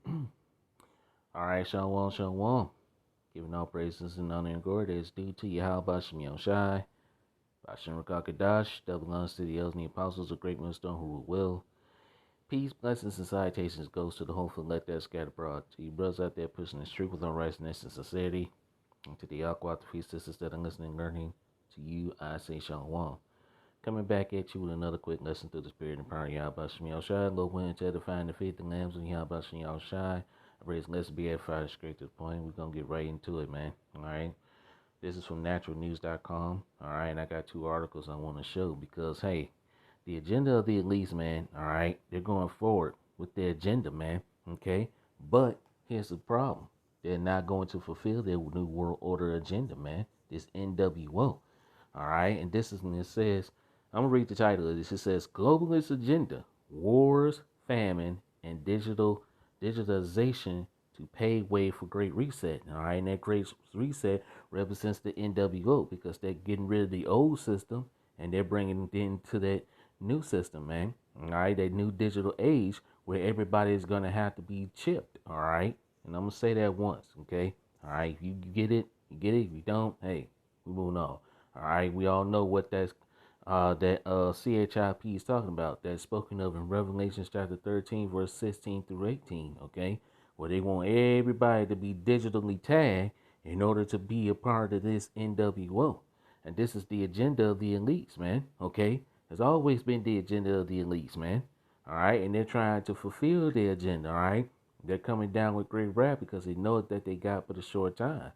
All right, Shalom, Shalom. Giving all praises and honor and glory that is due to Yahweh Shem Shai, Bashem Rakakadash, double honors to the elders and the apostles of great wisdom who rule well. Peace, blessings, and salutations goes to the hopeful let that scattered abroad. To you brothers out there pushing the truth with unrighteousness and sincerity. And to the Aqua, the feast sisters that are listening and learning. To you, I say Shalom. Coming back at you with another quick lesson through the spirit and power of Yahweh Shem Shai. Lord, willing to edify the faith and lambs of Yahweh Shem Shai. Let's be edified straight to the point. We're going to get right into it, man. All right. This is from naturalnews.com. All right. And I got two articles I want to show because, hey, the agenda of the elites, man. All right. They're going forward with their agenda, man. Okay. But here's the problem. They're not going to fulfill their New World Order agenda, man. This NWO. All right. And this is when it says, I'm going to read the title of this. It says, Globalist Agenda, Wars, Famine, and Digitalization to pave way for Great Reset. All right, and that Great Reset represents the NWO because they're getting rid of the old system and they're bringing it into that new system, man. All right, that new digital age where everybody is going to have to be chipped. All right, and I'm going to say that once, okay? All right, if you get it, you get it. If you don't, hey, we move on. All right, we all know what CHIP is talking about. That's spoken of in Revelation chapter 13, verse 16 through 18, okay? Where they want everybody to be digitally tagged in order to be a part of this NWO. And this is the agenda of the elites, man, okay? It's always been the agenda of the elites, man. All right, and they're trying to fulfill their agenda, all right? They're coming down with great wrath because they know that they got for a short time,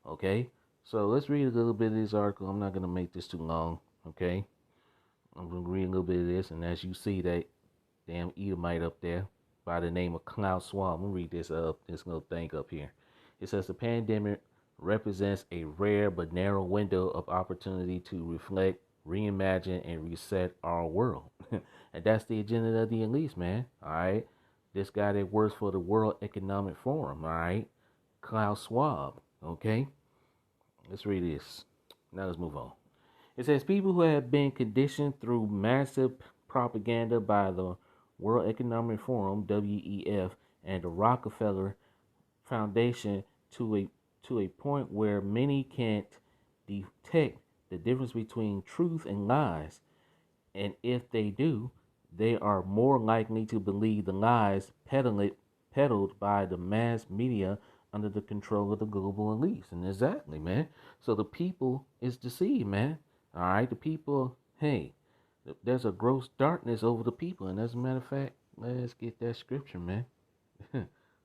okay? So let's read a little bit of this article. I'm not going to make this too long, okay? I'm going to read a little bit of this, and as you see that damn Edomite up there by the name of Klaus Schwab, I'm going to read this little thing up here. It says the pandemic represents a rare but narrow window of opportunity to reflect, reimagine, and reset our world. And that's the agenda of the elites, man. All right. This guy that works for the World Economic Forum, all right. Klaus Schwab. Okay. Let's read this. Now let's move on. It says people who have been conditioned through massive propaganda by the World Economic Forum (WEF) and the Rockefeller Foundation to a point where many can't detect the difference between truth and lies, and if they do, they are more likely to believe the lies peddled by the mass media under the control of the global elites. And exactly, man. So the people is deceived, man. All right, the people, hey, there's a gross darkness over the people. And as a matter of fact, let's get that scripture, man.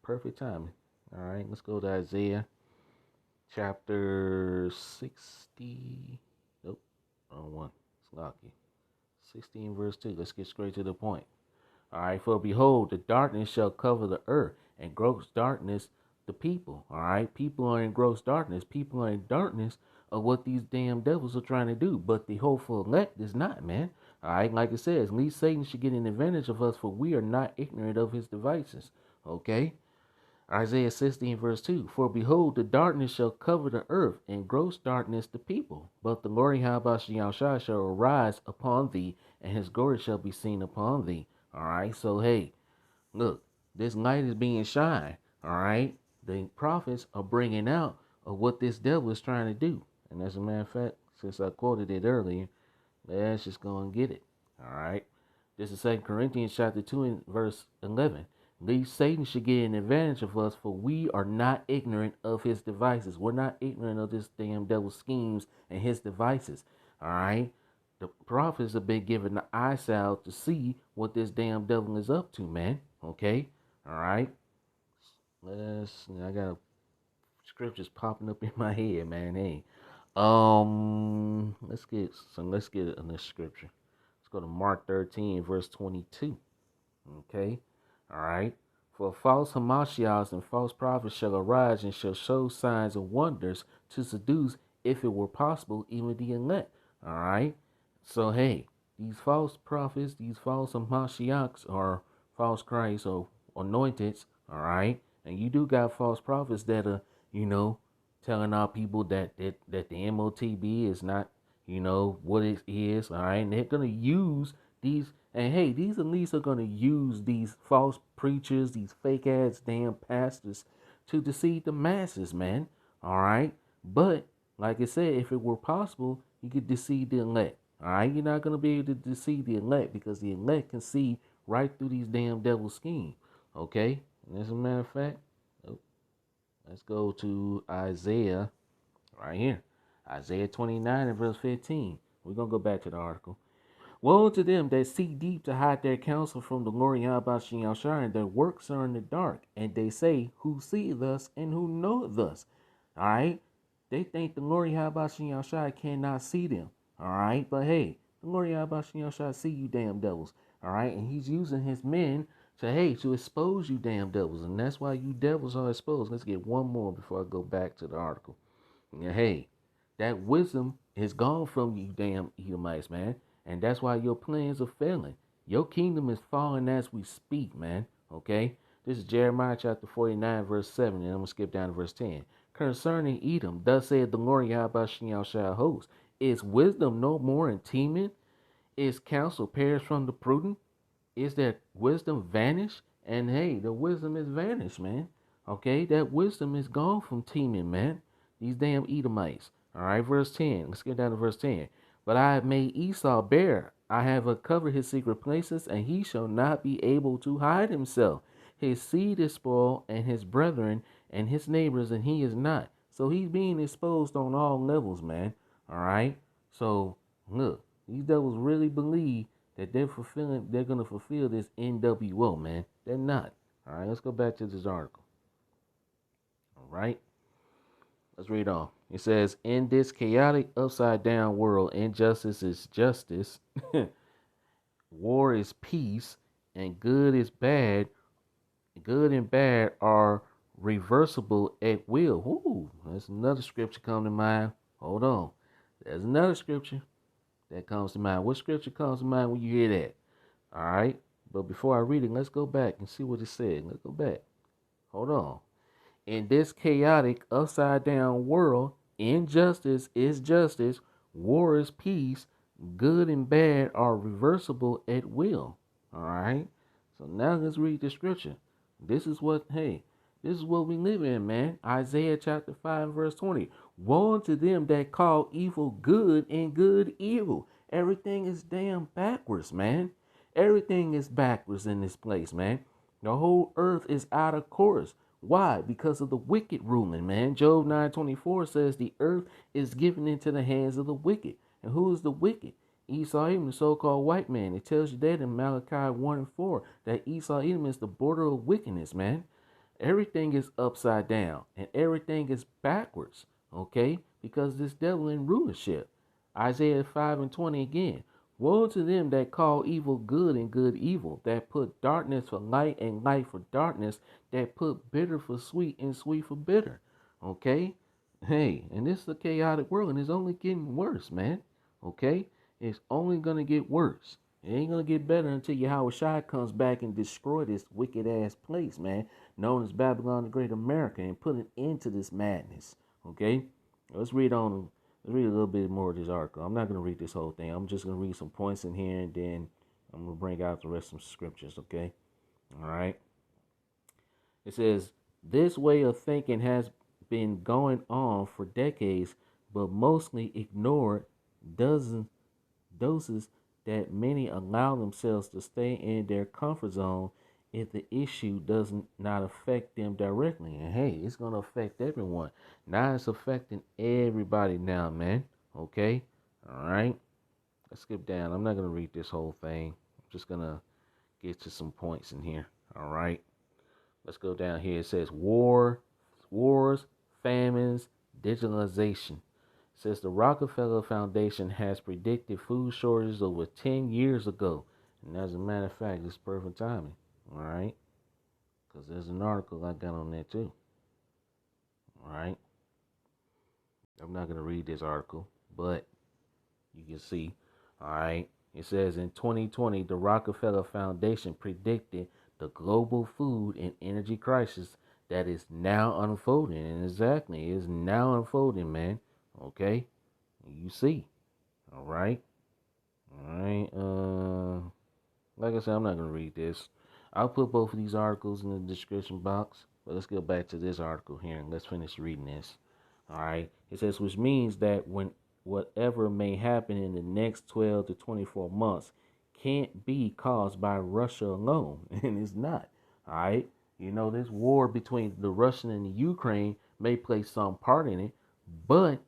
Perfect timing. All right, let's go to Isaiah chapter 60. Nope, wrong one. It's lucky. 16 verse 2. Let's get straight to the point. All right, for behold, the darkness shall cover the earth, and gross darkness the people. All right, people are in gross darkness. People are in darkness of what these damn devils are trying to do. But the hopeful elect is not, man. All right, like it says, at least Satan should get an advantage of us, for we are not ignorant of his devices. Okay. Isaiah 16 verse 2. For behold, the darkness shall cover the earth, and gross darkness the people. But the Lord Yahweh shall arise upon thee, and his glory shall be seen upon thee. All right, so hey, look, this light is being shined. All right, the prophets are bringing out of what this devil is trying to do. And as a matter of fact, since I quoted it earlier, let's just go and get it. All right, this is 2 Corinthians chapter 2 and verse 11. Least Satan should get an advantage of us, for we are not ignorant of his devices. We're not ignorant of this damn devil's schemes and his devices. All right. The prophets have been given the eye salve to see what this damn devil is up to, man. Okay. All right. I got scriptures popping up in my head, man. Hey. Let's get another scripture. Let's go to Mark 13, verse 22. Okay. All right. For false Hamashiachs and false prophets shall arise and shall show signs and wonders to seduce, if it were possible, even the elect. All right. So, hey, these false prophets, these false Hamashiachs or false Christ or anointeds, all right. And you do got false prophets that are, telling our people that the MOTB is not, what it is. All right. And they're going to use These elites are gonna use these false preachers, these fake ass damn pastors, to deceive the masses, man. All right, but like I said, if it were possible, you could deceive the elect. All right, you're not gonna be able to deceive the elect because the elect can see right through these damn devil schemes. Okay, and as a matter of fact, oh, let's go to Isaiah right here. Isaiah 29 and verse 15. We're going to go back to the article. Woe to them that seek deep to hide their counsel from the Lord Yahweh and their works are in the dark. And they say, who seeth us and who knoweth us? All right. They think the Lord Yahweh cannot see them. All right. But hey, the Lord Yahweh see you damn devils. All right. And he's using his men to expose you damn devils. And that's why you devils are exposed. Let's get one more before I go back to the article. Yeah, hey, that wisdom is gone from you, damn Edomites, man. And that's why your plans are failing. Your kingdom is falling as we speak, man. Okay? This is Jeremiah chapter 49, verse 7, and I'm going to skip down to verse 10. Concerning Edom, thus saith the Lord Yahweh shall host. Is wisdom no more in Teman? Is counsel perished from the prudent? Is that wisdom vanished? And hey, the wisdom is vanished, man. Okay, that wisdom is gone from Teman, man. These damn Edomites. All right, verse 10. Let's get down to verse 10. But I have made Esau bare. I have uncovered his secret places, and he shall not be able to hide himself. His seed is spoiled, and his brethren, and his neighbors, and he is not. So he's being exposed on all levels, man. All right. So look, these devils really believe that they're gonna fulfill this NWO, man. They're not. All right, let's go back to this article. All right, let's read on. It says, in this chaotic, upside down world, injustice is justice, war is peace, and good and bad are reversible at will. Ooh, that's another scripture come to mind. Hold on. There's another scripture that comes to mind. What scripture comes to mind when you hear that? All right. But before I read it, let's go back and see what it said. Let's go back. Hold on. In this chaotic, upside down world, injustice is justice, war is peace, good and bad are reversible at will. All right. So now let's read the scripture. This is what we live in, man. Isaiah chapter 5, verse 20. Woe unto them that call evil good and good evil. Everything is damn backwards, man. Everything is backwards in this place, man. The whole earth is out of course. Why? Because of the wicked ruling, man. Job 9:24 says the earth is given into the hands of the wicked. And who is the wicked? Esau Edom, the so-called white man. It tells you that in Malachi 1 and 4 that Esau Edom is the border of wickedness, man. Everything is upside down and everything is backwards, okay? Because this devil in rulership. Isaiah 5 and 20 again. Woe to them that call evil good and good evil, that put darkness for light and light for darkness, that put bitter for sweet and sweet for bitter. Okay? Hey, and this is a chaotic world and it's only getting worse, man. Okay? It's only going to get worse. It ain't going to get better until Yahweh Shai comes back and destroy this wicked ass place, man, known as Babylon the Great America, and put an end to this madness. Okay? Let's read on. Let's read a little bit more of this article. I'm not going to read this whole thing. I'm just going to read some points in here, and then I'm going to bring out the rest of some scriptures, okay? All right. It says, this way of thinking has been going on for decades, but mostly ignored doses that many allow themselves to stay in their comfort zone if the issue does not affect them directly. And hey, it's going to affect everyone. Now it's affecting everybody now, man. Okay? All right? Let's skip down. I'm not going to read this whole thing. I'm just going to get to some points in here. All right? Let's go down here. It says wars, famines, digitalization. It says the Rockefeller Foundation has predicted food shortages over 10 years ago. And as a matter of fact, it's perfect timing. All right? Because there's an article I got on that too. All right? I'm not going to read this article, but you can see. All right? It says in 2020, the Rockefeller Foundation predicted the global food and energy crisis that is now unfolding. And exactly, it is now unfolding, man. Okay? You see. All right? All right. Like I said, I'm not gonna read this. I'll put both of these articles in the description box. But let's go back to this article here and let's finish reading this. All right. It says, which means that when whatever may happen in the next 12 to 24 months can't be caused by Russia alone, and it's not. All right. You know, this war between the Russian and the Ukraine may play some part in it, but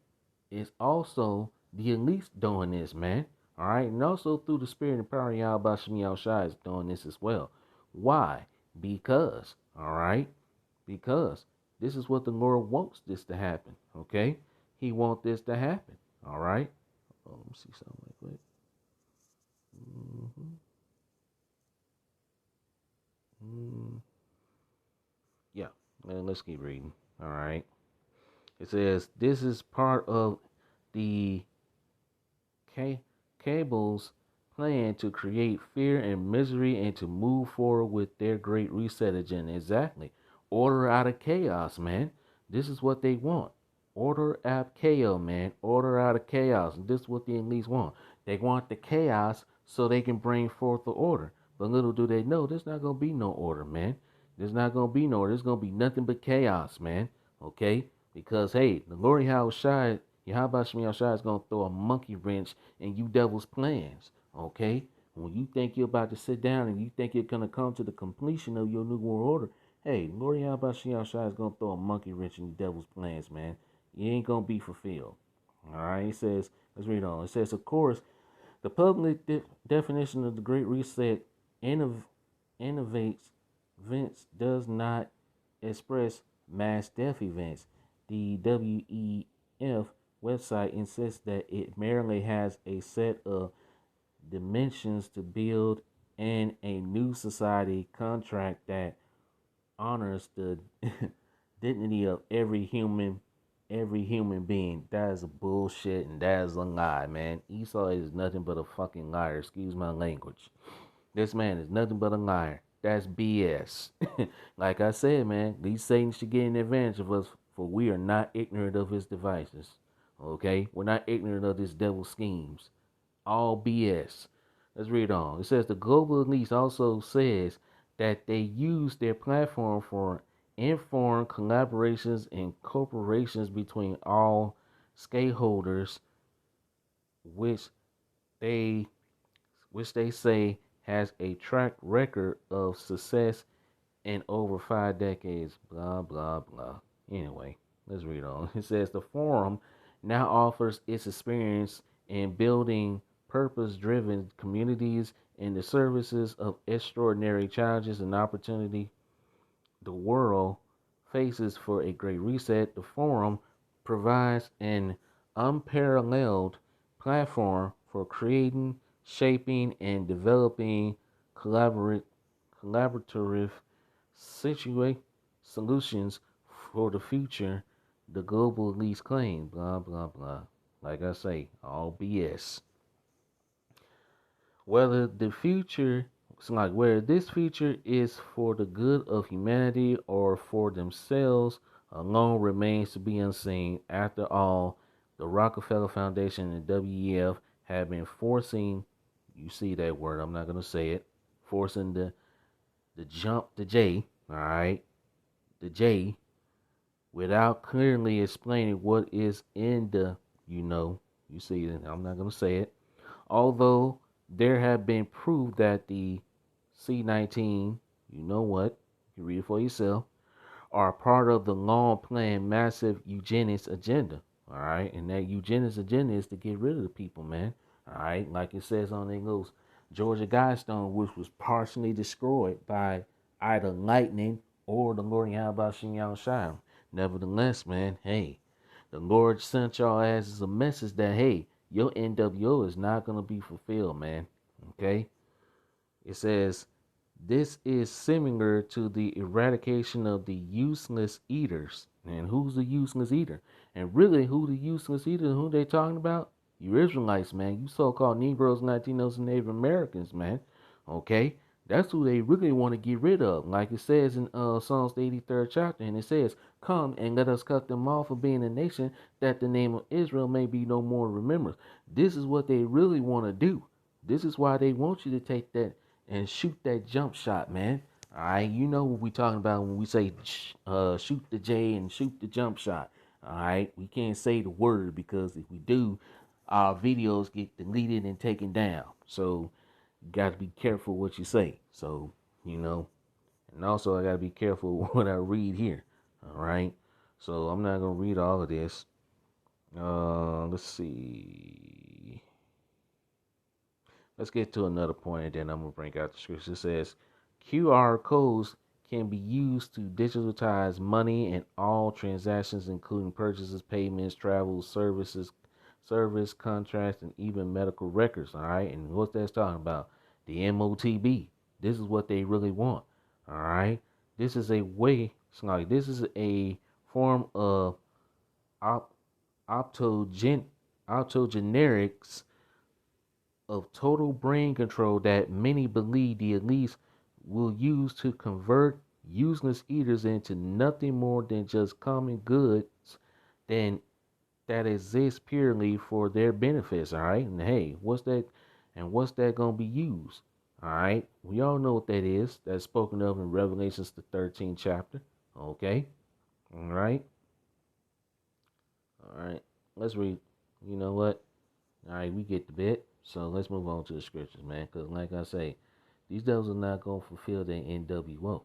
it's also the elites doing this, man. All right. And also through the spirit and power of Yahweh Shemi Shai is doing this as well. Why? Because, all right, because this is what the Lord wants this to happen. Okay, He wants this to happen. All right. Oh, let me see something like that. Mm-hmm. Mm, yeah. Let's keep reading. All right. It says this is part of the cable's plan to create fear and misery and to move forward with their great reset agenda. Exactly. Order out of chaos, man. This is what they want. Order out of chaos, man. Order out of chaos. And this is what the elites want. They want the chaos so they can bring forth the order. But little do they know, there's not going to be no order, man. There's not going to be no order. There's going to be nothing but chaos, man. Okay? Because, hey, the Lord Yahweh Shemi Shai is going to throw a monkey wrench in you devil's plans. Okay? When you think you're about to sit down and you think you're going to come to the completion of your new world order, hey, Lord Yahweh Shemi Shai is going to throw a monkey wrench in you devil's plans, man. You ain't going to be fulfilled. All right? It says, let's read on. It says, of course, the public definition of the Great Reset innovates events does not express mass death events. The WEF website insists that it merely has a set of dimensions to build and a new society contract that honors the dignity of every human being. That is a bullshit and that is a lie, man. Esau is nothing but a fucking liar. Excuse my language. This man is nothing but a liar. That's BS. Like I said, man, these Satan should get an advantage of us, for we are not ignorant of his devices. Okay? We're not ignorant of this devil's schemes. All BS. Let's read on. It says the global elites also says that they use their platform for informed collaborations and corporations between all stakeholders, which they they say has a track record of success in over 5 decades. Blah blah blah. Anyway, let's read on. It says the forum now offers its experience in building purpose-driven communities in the services of extraordinary challenges and opportunity the world faces for a great reset. The forum provides an unparalleled platform for creating, shaping, and developing collaborative solutions for the future. The global elites claim, blah, blah, blah. Like I say, all BS. Whether the future, it's like whether this future is for the good of humanity or for themselves alone remains to be unseen. After all, the Rockefeller Foundation and WEF have been forcing, you see that word, I'm not gonna say it, forcing the jump the J, all right, the J, without clearly explaining what is in the, you see it, I'm not gonna say it. Although there have been proof that the C-19, you know what, you read it for yourself, are part of the long planned massive eugenics agenda. All right. And that eugenics agenda is to get rid of the people, man. All right. Like it says on the English, Georgia Guidestone, which was partially destroyed by either lightning or the Lord Yahweh Shai. Nevertheless, man, hey, the Lord sent y'all as a message that, hey, your NWO is not going to be fulfilled, man. Okay? It says, this is similar to the eradication of the useless eaters. And who's the useless eater? And really, who the useless eater? Who they talking about? You Israelites, man. You so-called Negroes, Latinos, and Native Americans, man. Okay? That's who they really want to get rid of. Like it says in Psalms the 83rd chapter. And it says, come and let us cut them off of being a nation that the name of Israel may be no more remembered. This is what they really want to do. This is why they want you to take that and shoot that jump shot, man. All right, you know what we talking about when we say shoot the J and shoot the jump shot. All right, we can't say the word because if we do, our videos get deleted and taken down. So you got to be careful what you say. So you know, and also I got to be careful what I read here. All right, so I'm not gonna read all of this. Let's see. Let's get to another point, and then I'm gonna bring out the scripture. It says, QR codes can be used to digitize money and all transactions, including purchases, payments, travel, service contracts, and even medical records. All right, and what that's talking about, the MOTB. This is what they really want. All right, this is a way. It's like this is a form of op, optogenerics of total brain control that many believe the elites will use to convert useless eaters into nothing more than just common goods then that exists purely for their benefits. All right, and hey, what's that? And what's that gonna be used? All right, we all know what that is. That's spoken of in Revelations the 13th chapter. Okay, all right, all right. Let's read. You know what? All right, we get the bit. So let's move on to the scriptures, man. Because, like I say, these devils are not going to fulfill their NWO. All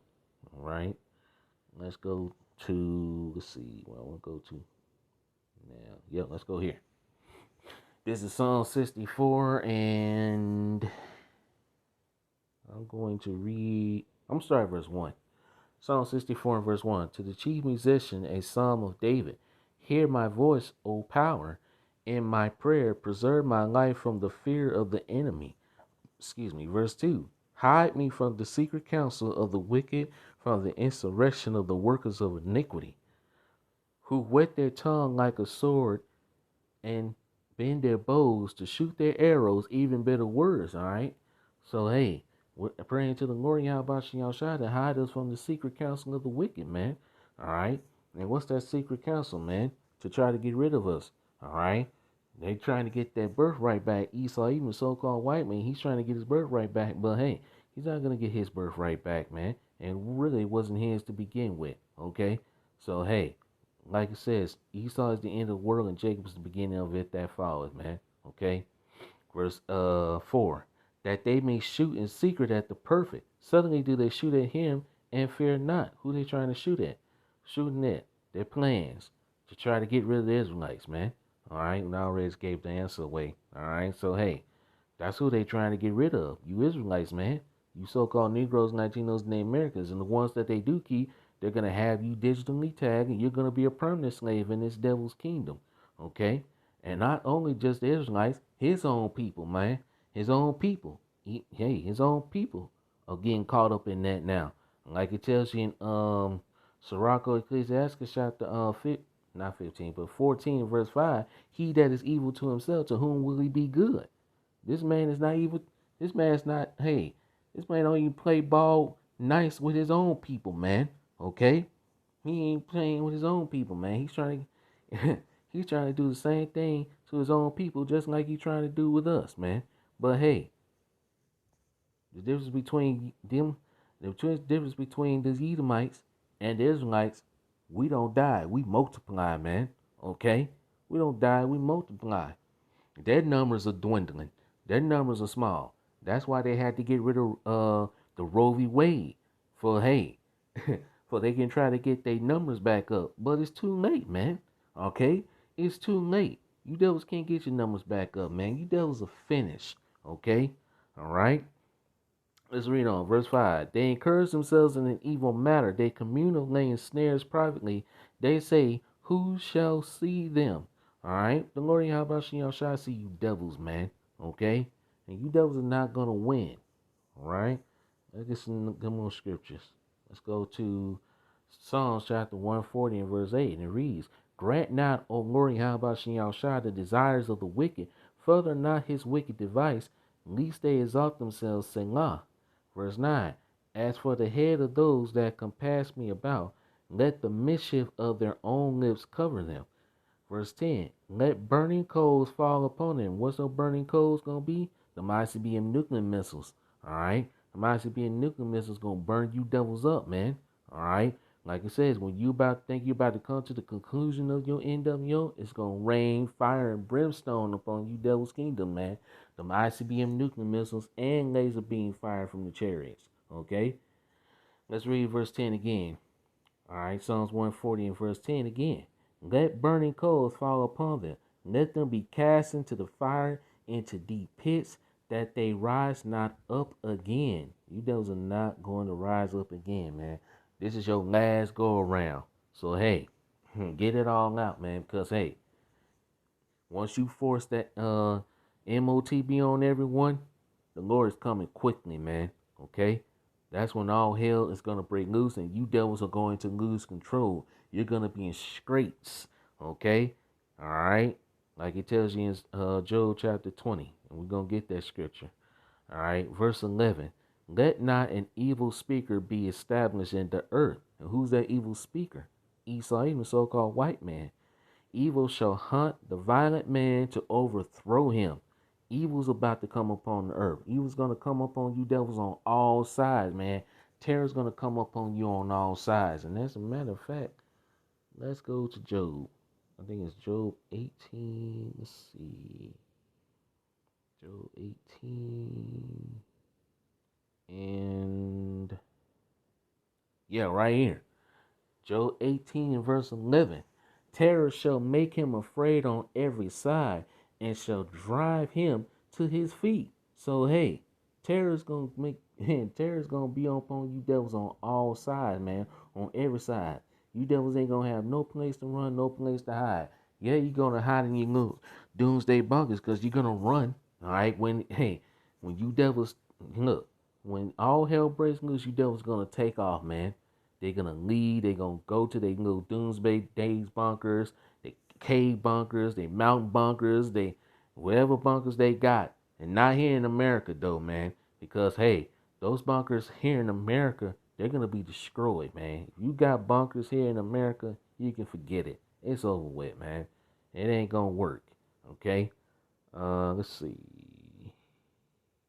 right. Let's go to, let's see, where I want to go to now. Yep, let's go here. This is Psalm 64, and I'm going to read, I'm sorry, verse 1. Psalm 64 and verse 1. To the chief musician, a psalm of David. Hear my voice, O power. In my prayer, preserve my life from the fear of the enemy. Verse 2. Hide me from the secret counsel of the wicked, from the insurrection of the workers of iniquity, who whet their tongue like a sword and bend their bows to shoot their arrows, even bitter words. All right. So, hey, we're praying to the Lord Yahweh Shah to hide us from the secret counsel of the wicked, man. All right. And what's that secret counsel, man? To try to get rid of us. All right. They trying to get that birthright back. Esau, even so-called white man, he's trying to get his birthright back. But hey, he's not gonna get his birthright back, man. And really, it wasn't his to begin with. Okay. So hey, like it says, Esau is the end of the world and Jacob is the beginning of it that follows, man. Okay. Verse 4. That they may shoot in secret at the perfect. Suddenly do they shoot at him and fear not. Who they trying to shoot at? Shooting at their plans to try to get rid of the Israelites, man. All right. And I already gave the answer away. All right. So hey, that's who they trying to get rid of. You Israelites, man. You so-called Negroes, Latinos, and Americans. And the ones that they do keep, they're going to have you digitally tagged, and you're going to be a permanent slave in this devil's kingdom. Okay? And not only just the Israelites, his own people, man. His own people. His own people are getting caught up in that now. Like it tells you in Sirach Ecclesiastes chapter not 15, but 14 verse 5, he that is evil to himself, to whom will he be good? This man is not evil. This man's not, hey, this man don't even play ball nice with his own people, man. Okay? He ain't playing with his own people, man. He's trying to he's trying to do the same thing to his own people just like he's trying to do with us, man. But hey, the difference between them, the difference between the Edomites and the Israelites, we don't die, we multiply, man. Okay? We don't die, we multiply. Their numbers are dwindling. Their numbers are small. That's why they had to get rid of the Roe v. Wade for hey, for they can try to get their numbers back up. But it's too late, man. Okay, it's too late. You devils can't get your numbers back up, man. You devils are finished. Okay, all right. Let's read on. Verse 5. They encourage themselves in an evil matter. They commune of laying snares privately. They say, who shall see them? All right. The Lord Yahweh shall see you devils, man. Okay. And you devils are not going to win. All right. Let's get some more scriptures. Let's go to Psalms chapter 140 and verse 8. And it reads, grant not, O Lord Yahweh the desires of the wicked. Further not his wicked device, lest they exalt themselves, Selah. Verse 9. As for the head of those that compass me about, let the mischief of their own lips cover them. Verse 10. Let burning coals fall upon them. What's those burning coals going to be? The ICBM nuclear missiles. All right. The ICBM nuclear missiles gonna burn you devils up, man. All right. Like it says, when you about think you about to come to the conclusion of your NWO, it's gonna rain fire and brimstone upon you devil's kingdom, man. The ICBM nuclear missiles and laser beam fire from the chariots. Okay. Let's read verse 10 again. All right, Psalms 140 and verse 10 again. Let burning coals fall upon them. Let them be cast into the fire, into deep pits, that they rise not up again. You devils are not going to rise up again, man. This is your last go around. So, hey, get it all out, man, because, hey, once you force that MOTB on everyone, the Lord is coming quickly, man. Okay? That's when all hell is going to break loose and you devils are going to lose control. You're going to be in straits. Okay? All right? Like it tells you in Job chapter 20. And we're going to get that scripture. All right? Verse 11. Let not an evil speaker be established in the earth. And who's that evil speaker? Esau, even so-called white man. Evil shall hunt the violent man to overthrow him. Evil's about to come upon the earth. Evil's going to come upon you devils on all sides, man. Terror's going to come upon you on all sides. And as a matter of fact, let's go to Job. I think it's Job 18. Let's see. Job 18. And yeah, right here. Job 18 and verse 11. Terror shall make him afraid on every side and shall drive him to his feet. So hey, terror's gonna terror's gonna be upon you devils on all sides, man. On every side. You devils ain't gonna have no place to run, no place to hide. Yeah, you're gonna hide in your little doomsday bunkers because you're gonna run. Alright, when you devils look, when all hell breaks loose, you devils gonna take off, man. They're gonna lead. They're gonna go to their little doomsday days bunkers, they cave bunkers, they mountain bunkers, they whatever bunkers they got. And not here in America though, man. Because hey, those bunkers here in America, they're gonna be destroyed, man. If you got bunkers here in America, you can forget it. It's over with, man. It ain't gonna work. Okay? Let's see.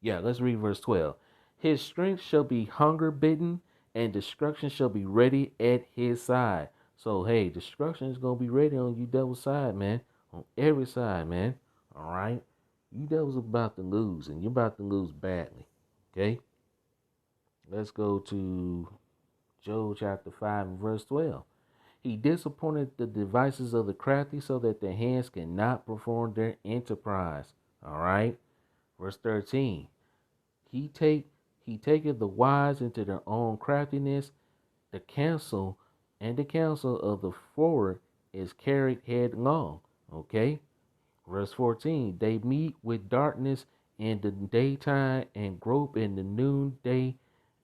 Yeah, let's read verse 12. His strength shall be hunger bitten, and destruction shall be ready at his side. So, hey, destruction is going to be ready on you devil's side, man. On every side, man. All right? You devils about to lose, and you're about to lose badly. Okay? Let's go to Job chapter 5 and verse 12. He disappointed the devices of the crafty so that their hands cannot perform their enterprise. All right? Verse 13. He taketh the wise into their own craftiness. The counsel of the forward is carried headlong. Okay. Verse 14. They meet with darkness in the daytime and grope in the noonday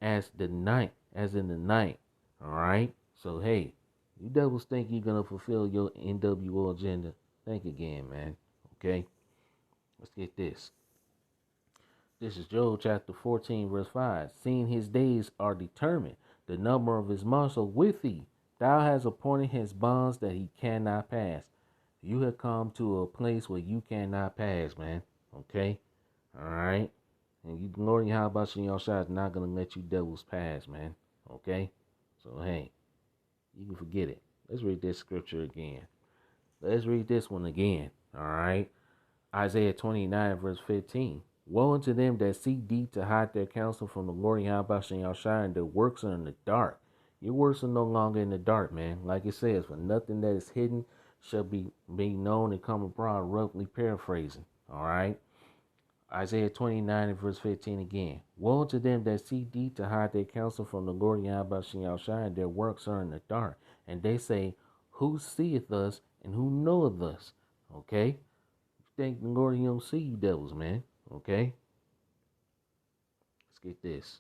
as in the night. All right. So hey, you devils think you're gonna fulfill your NWO agenda? Think again, man. Okay. Let's get this. This is Job chapter 14, verse 5. Seeing his days are determined, the number of his months are with thee. Thou hast appointed his bonds that he cannot pass. You have come to a place where you cannot pass, man. Okay? Alright? And you Lord how about you your shot is not gonna let you devils pass, man. Okay? So hey, you can forget it. Let's read this scripture again. Let's read this one again. Alright? Isaiah 29, verse 15. Woe unto them that seek deep to hide their counsel from the Lord Yahweh and their works are in the dark. Your works are no longer in the dark, man. Like it says, for nothing that is hidden shall be made known and come abroad, roughly paraphrasing. All right. Isaiah 29 and verse 15 again. Woe unto them that seek deep to hide their counsel from the Lord Yahweh and their works are in the dark. And they say, who seeth us and who knoweth us? Okay. Think the Lord he don't see you devils, man. Okay? Let's get this.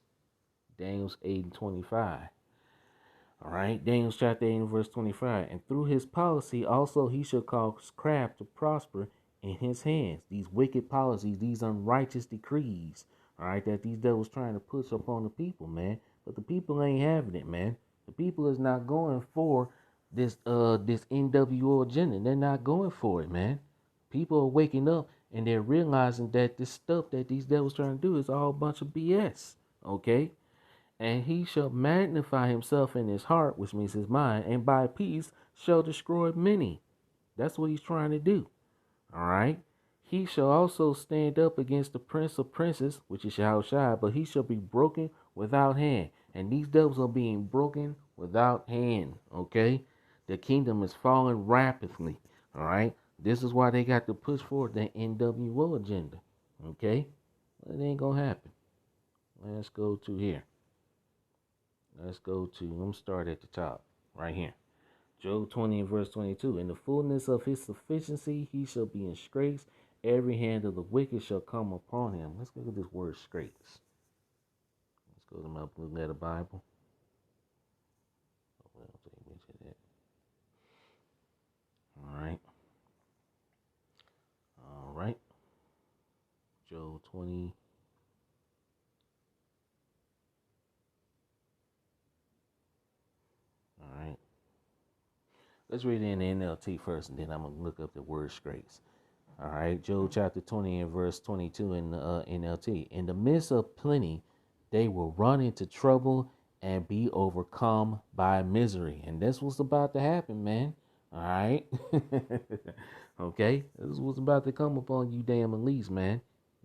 Daniel's 8 and 25. Alright, Daniel's chapter 8 and verse 25. And through his policy also he shall cause craft to prosper in his hands. These wicked policies, these unrighteous decrees, alright, that these devils trying to push upon the people, man. But the people ain't having it, man. The people is not going for this NWO agenda. They're not going for it, man. People are waking up and they're realizing that this stuff that these devils trying to do is all a bunch of BS. Okay, and he shall magnify himself in his heart, which means his mind, and by peace shall destroy many. That's what he's trying to do. All right. He shall also stand up against the prince of princes, which is Yahushua, but he shall be broken without hand. And these devils are being broken without hand. Okay. The kingdom is falling rapidly. All right. This is why they got to push forward the NWO agenda. Okay. It ain't gonna happen. Let's go to here. Let's go to, I'm gonna start at the top, right here. Job 20 and verse 22. In the fullness of his sufficiency, he shall be in scrapes. Every hand of the wicked shall come upon him. Let's look at this word scrapes. Let's go to my blue letter Bible. All right. All right. Job 20. All right. Let's read it in the NLT first, and then I'm going to look up the word scrapes. All right. Job chapter 20 and verse 22 in the NLT. In the midst of plenty, they will run into trouble and be overcome by misery. And that's what's about to happen, man. All right. Okay. This is what's about to come upon you damn elites, man.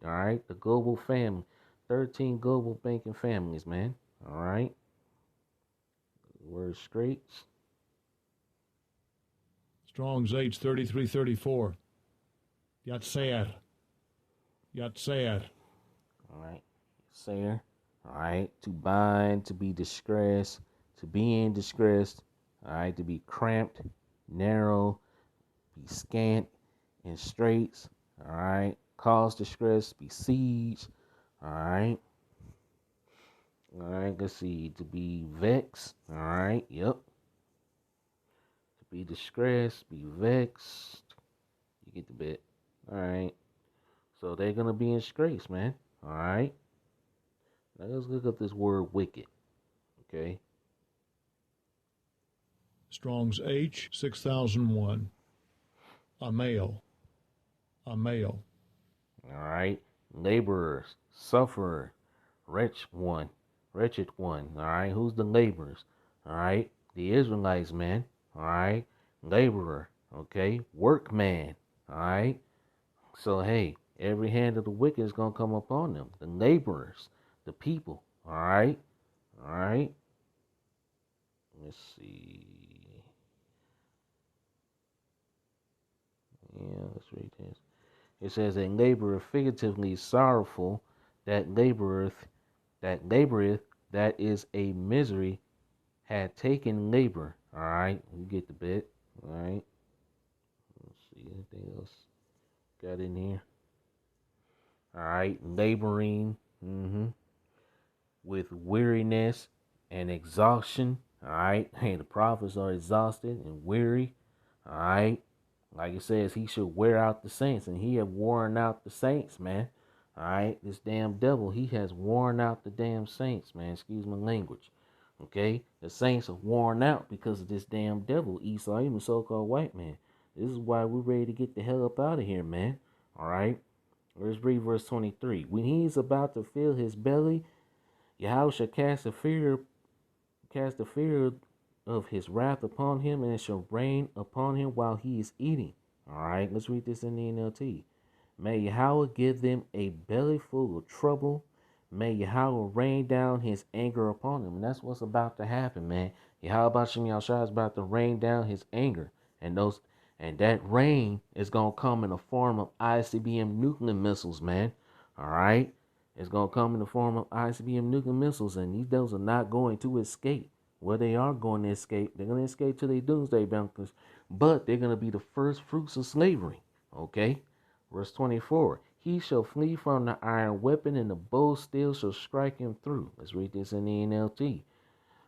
All right. The global family. 13 global banking families, man. All right. Word scrapes. Strong's H 3334. Yatser. All right. Sayer. All right. To bind, to be distressed, to be in distress. All right. To be cramped, narrow, be scant, in straits. All right. Cause distress, besiege. All right. All right. Let's see. To be vexed. All right. Yep. To be distressed, be vexed. You get the bit. All right. So they're going to be in straits, man. All right. Now let's look up this word wicked. Okay. Strong's H 6001. A male. All right. Laborers, sufferer, wretched one. All right. Who's the laborers? All right. The Israelites, man. All right. Laborer. Okay. Workman. All right. So, hey, every hand of the wicked is going to come upon them. The laborers, the people. All right. All right. Let's see. Yeah, let's read this. It says, a laborer figuratively sorrowful, that laboreth, that is a misery, had taken labor. All right, you get the bit. All right. Let's see anything else got in here. All right, laboring with weariness and exhaustion. All right, hey, the prophets are exhausted and weary. All right, like it says, he should wear out the saints, and he have worn out the saints, man. All right, this damn devil, he has worn out the damn saints, man. Excuse my language. Okay, the saints are worn out because of this damn devil, Esau, even so-called white man. This is why we're ready to get the hell up out of here, man. All right, let's read verse 23. When he is about to fill his belly, Yahweh shall cast the fear of his wrath upon him, and it shall rain upon him while he is eating. All right, let's read this in the NLT. May Yahweh give them a belly full of trouble. May Yahweh rain down his anger upon them. And that's what's about to happen, man. Yahweh Bashem Yahushua is about to rain down his anger. And that rain is going to come in the form of ICBM nuclear missiles, man. All right? It's going to come in the form of ICBM nuclear missiles, and these devils are not going to escape. Well, they are going to escape. They're going to escape to their doomsday bunkers, but they're going to be the first fruits of slavery. Okay? Verse 24. He shall flee from the iron weapon, and the bow steel shall strike him through. Let's read this in the NLT.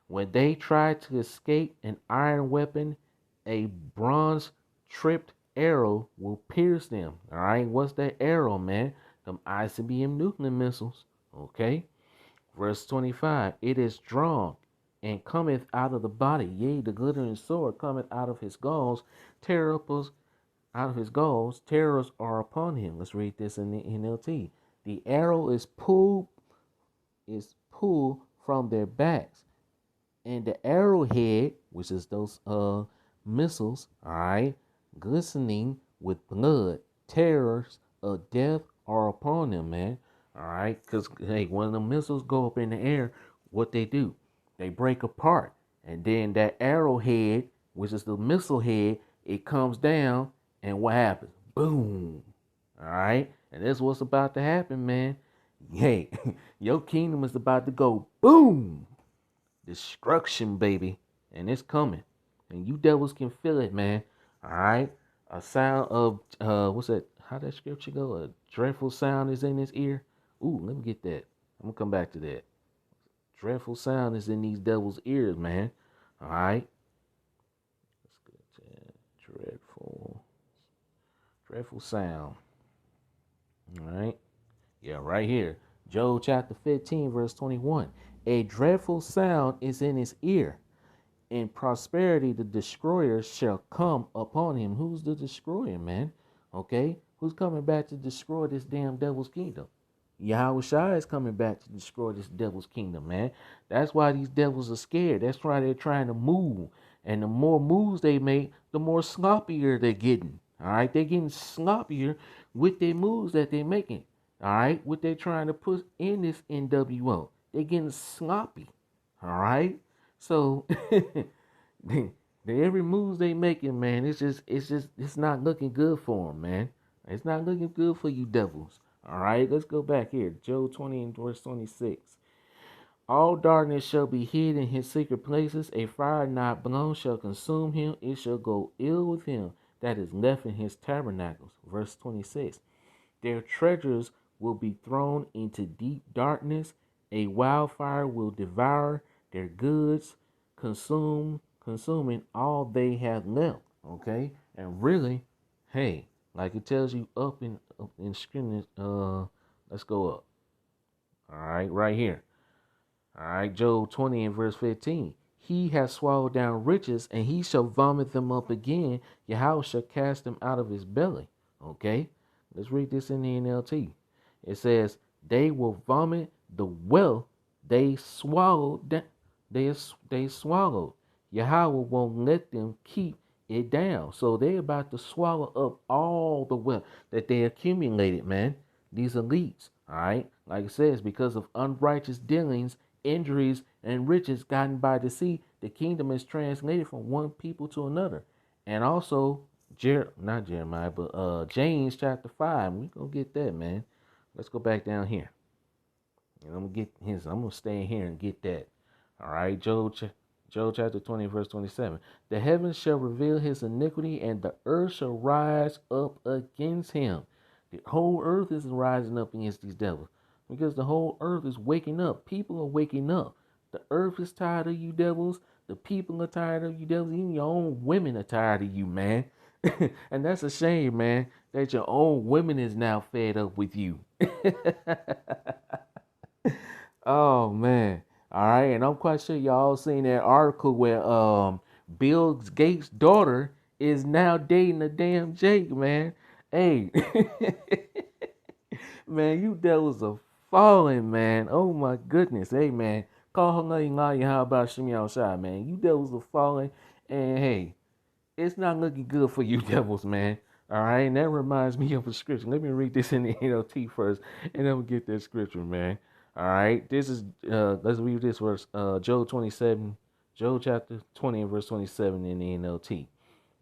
When they try to escape an iron weapon, a bronze tripped arrow will pierce them. All right? What's that arrow, man? Them ICBM nuclear missiles. Okay? Verse 25. It is drawn and cometh out of the body. Yea, the glittering sword cometh out of his galls. Tear up out of his galls, terrors are upon him. Let's read this in the NLT. The arrow is pulled from their backs, and the arrowhead, which is those missiles, all right, glistening with blood, terrors of death are upon them, man. All right, because hey, when the missiles go up in the air, what they do, they break apart, and then that arrowhead, which is the missile head, it comes down, and what happens? Boom. All right, and that's what's about to happen, man. Hey, your kingdom is about to go boom. Destruction, baby, and it's coming, and you devils can feel it, man. All right, a sound of what's that? How that scripture go? A dreadful sound is in his ear. Ooh, let me get that. I'm gonna come back to that. Dreadful sound is in these devils' ears, man. All right, let's go to that. Dreadful sound. All right, yeah, right here. Job chapter 15, verse 21. A dreadful sound is in his ear. In prosperity, the destroyer shall come upon him. Who's the destroyer, man? Okay? Who's coming back to destroy this damn devil's kingdom? Yahweh Shai is coming back to destroy this devil's kingdom, man. That's why these devils are scared. That's why they're trying to move. And the more moves they make, the more sloppier they're getting. All right? They're getting sloppier with their moves that they're making. All right? What they're trying to put in this NWO. They're getting sloppy. All right? So the every moves they making, man, it's not looking good for them, man. It's not looking good for you devils. All right, let's go back here. Job 20 and verse 26. All darkness shall be hid in his secret places. A fire not blown shall consume him. It shall go ill with him that is left in his tabernacles. Verse 26. Their treasures will be thrown into deep darkness. A wildfire will devour their goods, consuming all they have left. Okay, and really, hey, like it tells you up in screen. Let's go up. All right, right here. All right, Job 20 and verse 15. He has swallowed down riches, and he shall vomit them up again. Yahweh shall cast them out of his belly. Okay, let's read this in the NLT. It says, they will vomit the wealth they swallowed. They swallowed. Yahweh won't let them keep it down. So they're about to swallow up all the wealth that they accumulated, man. These elites, all right? Like it says, because of unrighteous dealings, injuries, and riches gotten by the sea, the kingdom is translated from one people to another. And also, not Jeremiah, but James chapter 5. We gonna get that, man. Let's go back down here. And I'm gonna stay in here and get that. All right, Job chapter 20, verse 27. The heavens shall reveal his iniquity, and the earth shall rise up against him. The whole earth is rising up against these devils because the whole earth is waking up. People are waking up. The earth is tired of you devils. The people are tired of you devils. Even your own women are tired of you, man. And that's a shame, man, that your own women is now fed up with you. Oh man. All right, and I'm quite sure y'all seen that article where Bill Gates' daughter is now dating a damn Jake, man. Hey, man, you devils are falling, man. Oh my goodness. Hey man. Call her name out. How about Shimmy outside, man? You devils are falling, and hey, it's not looking good for you devils, man. All right, and that reminds me of a scripture. Let me read this in the NLT first, and then we'll get that scripture, man. All right, this is let's read this verse, Job 27, Job chapter 20 and verse 27 in the NLT.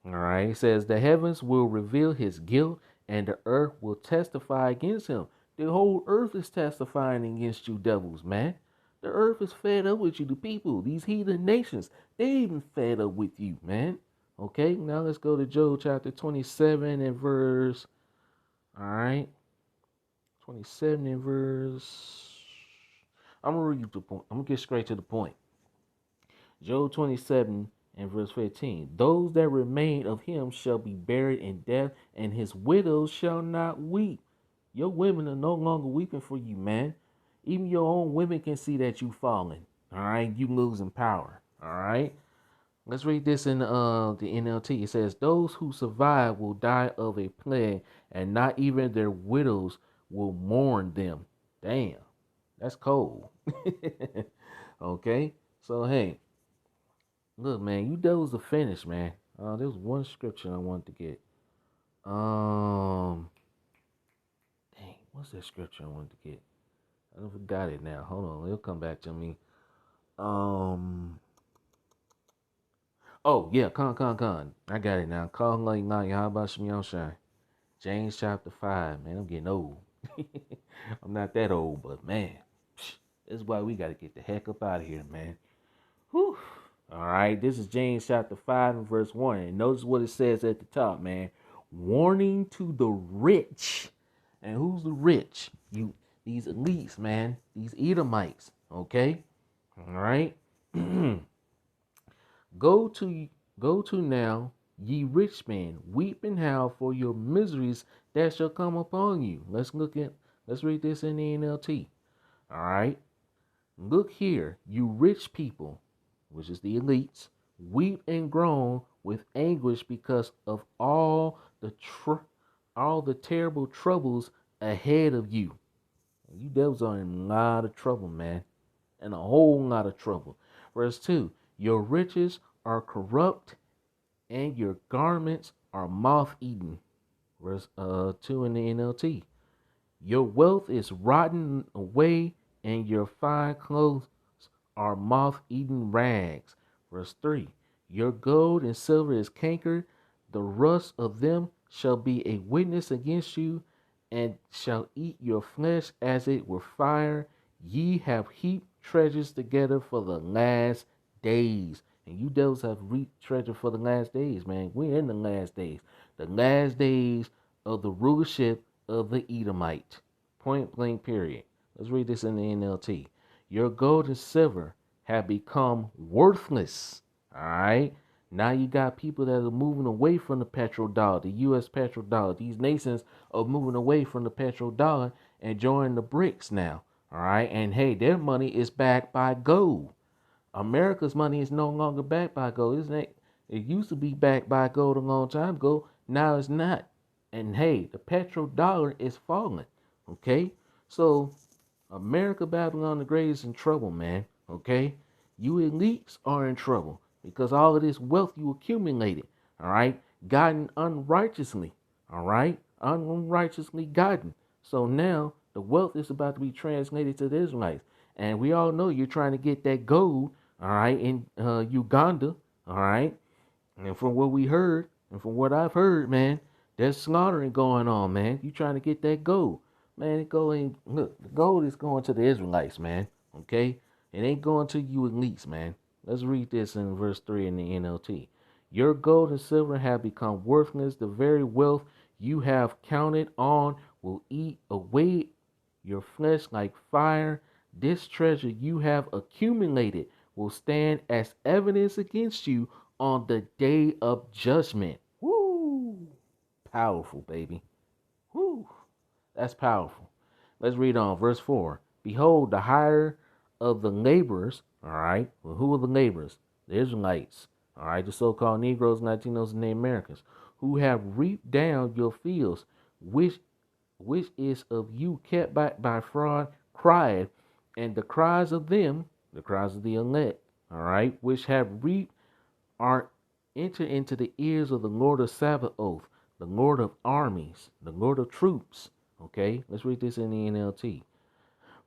All right, it says the heavens will reveal his guilt, and the earth will testify against him. The whole earth is testifying against you devils, man. The earth is fed up with you, the people, these heathen nations. They even fed up with you, man. Okay, now let's go to Job chapter 27 and verse. All right, 27 and verse. I'm gonna read the point. I'm gonna get straight to the point. Job 27 and verse 15. Those that remain of him shall be buried in death, and his widows shall not weep. Your women are no longer weeping for you, man. Even your own women can see that you falling. All right, you losing power. All right. Let's read this in the NLT. It says, "Those who survive will die of a plague, and not even their widows will mourn them." Damn, that's cold. Okay, so hey, look, man, you devils are finished, man. There's one scripture I wanted to get. Um, Dang, what's that scripture I wanted to get? I forgot it now. Hold on, it'll come back to me. Um, oh yeah, con. I got it now. Call like not how about Shemyon. James chapter 5, man. I'm getting old. I'm not that old, but man, this is why we got to get the heck up out of here, man. Whew. All right, this is James chapter 5 and verse 1. And notice what it says at the top, man. Warning to the rich. And who's the rich? These elites, man. These Edomites, okay? All right. Go to go to now, ye rich men, weep and howl for your miseries that shall come upon you. Let's read this in the NLT. All right. Look here, you rich people, which is the elites, weep and groan with anguish because of all the terrible troubles ahead of you. You devils are in a lot of trouble, man. In a whole lot of trouble. Verse 2, your riches are corrupt and your garments are moth eaten. Verse 2 in the NLT. Your wealth is rotten away and your fine clothes are moth eaten rags. Verse 3. Your gold and silver is cankered, the rust of them shall be a witness against you, and shall eat your flesh as it were fire. Ye have heaped treasures together for the last days. And you devils have reaped treasure for the last days, man. We're in the last days. The last days of the rulership of the Edomite. Point blank, period. Let's read this in the NLT. Your gold and silver have become worthless. All right. Now you got people that are moving away from the petrodollar, the U.S. petrodollar. These nations are moving away from the petrodollar and joining the BRICS now. All right. And hey, their money is backed by gold. America's money is no longer backed by gold. Isn't it? It used to be backed by gold a long time ago. Now it's not. And hey, the petrodollar is falling. Okay. So America, Babylon the Great is in trouble, man. Okay? You elites are in trouble because all of this wealth you accumulated, all right, gotten unrighteously, all right, unrighteously gotten. So now the wealth is about to be translated to the Israelites. And we all know you're trying to get that gold, all right, in Uganda, all right. And from what we heard, and from what I've heard, man, there's slaughtering going on, man. You trying to get that gold. Man, it going look, the gold is going to the Israelites, man. Okay? It ain't going to you elites, man. Let's read this in verse 3 in the NLT. Your gold and silver have become worthless. The very wealth you have counted on will eat away your flesh like fire. This treasure you have accumulated will stand as evidence against you on the day of judgment. Woo! Powerful, baby. Woo! That's powerful. Let's read on. Verse 4. Behold, the hire of the laborers, all right? Well, who are the laborers? The Israelites, all right? The so called Negroes, Latinos, and Native Americans, who have reaped down your fields, which is of you kept back by fraud, cried, and the cries of them, the cries of the elect, all right, which have reaped are entered into the ears of the Lord of Sabaoth, the Lord of armies, the Lord of troops. Okay, let's read this in the NLT.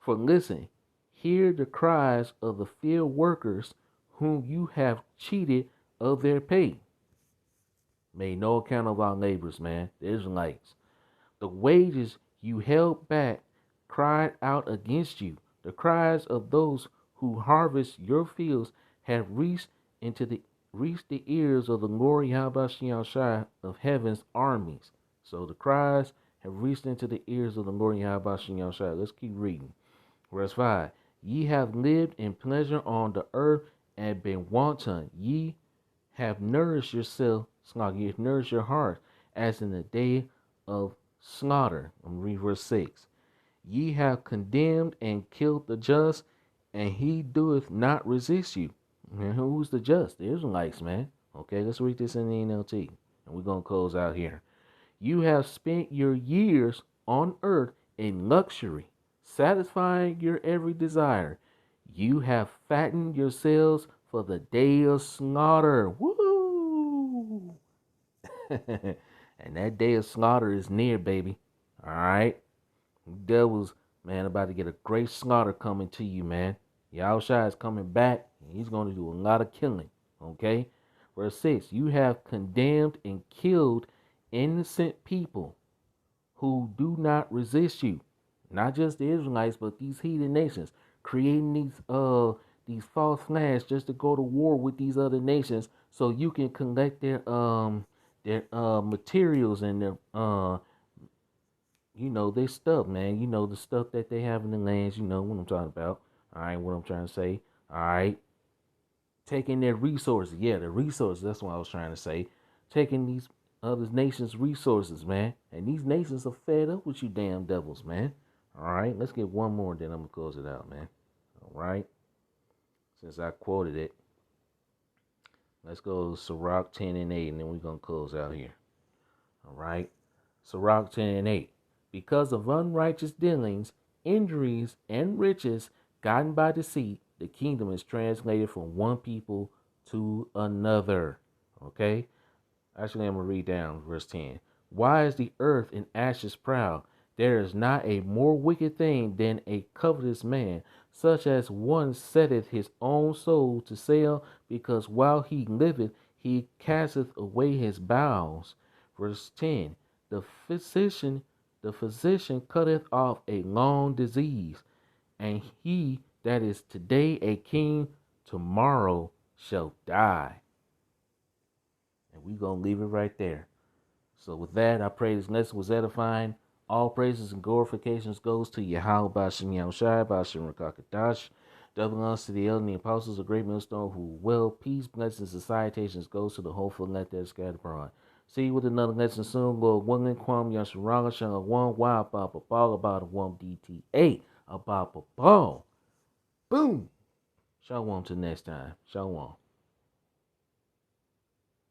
For listen, hear the cries of the field workers whom you have cheated of their pay. Made no account of our labors, man, the Israelites. The wages you held back cried out against you. The cries of those who harvest your fields have reached the ears of the Lord Yahweh of heaven's armies. So the cries have reached into the ears of the Lord Yahweh. Let's keep reading. Verse 5. Ye have lived in pleasure on the earth and been wanton. Ye have nourished yourself, ye have nourished your heart, as in the day of slaughter. I'm going to read verse 6. Ye have condemned and killed the just, and he doeth not resist you. Man, who's the just? The Israelites, man. Okay, let's read this in the NLT. And we're going to close out here. You have spent your years on earth in luxury, satisfying your every desire. You have fattened yourselves for the day of slaughter. Woo! And that day of slaughter is near, baby. All right? Devils, man, about to get a great slaughter coming to you, man. Yahushua is coming back, and he's going to do a lot of killing. Okay? Verse 6, you have condemned and killed innocent people who do not resist you. Not just the Israelites, but these heathen nations, creating these false flags just to go to war with these other nations so you can collect their materials and their their stuff, man. The stuff that they have in the lands, you know what I'm talking about. All right, what I'm trying to say. All right. Taking their resources. Yeah, the resources, that's what I was trying to say. Taking these other nations' resources, man. And these nations are fed up with you damn devils, man. All right, let's get one more, then I'm going to close it out, man. All right. Since I quoted it, let's go to Sirach 10 and 8, and then we're going to close out here. All right. Sirach 10 and 8. Because of unrighteous dealings, injuries, and riches gotten by deceit, the kingdom is translated from one people to another. Okay? Actually, I'm going to read down verse 10. Why is the earth in ashes proud? There is not a more wicked thing than a covetous man, such as one setteth his own soul to sale, because while he liveth, he casteth away his bowels. Verse 10. The physician cutteth off a long disease, and he that is today a king, tomorrow shall die. And we're going to leave it right there. So with that, I pray this lesson was edifying. All praises and glorifications goes to Yahweh Bashem Yahushai, Bashem Rakakadash. That belongs to the elder and the apostles of great millstone who well, peace, blessings, and salutations goes to the hopeful and let that scattered abroad. See you with another lesson soon. Lord willing, Kwam Yasharaga Shanga 1 Y Papa Ball about 1 DTA about Ball. Boom. Shalom till next time. Shalom.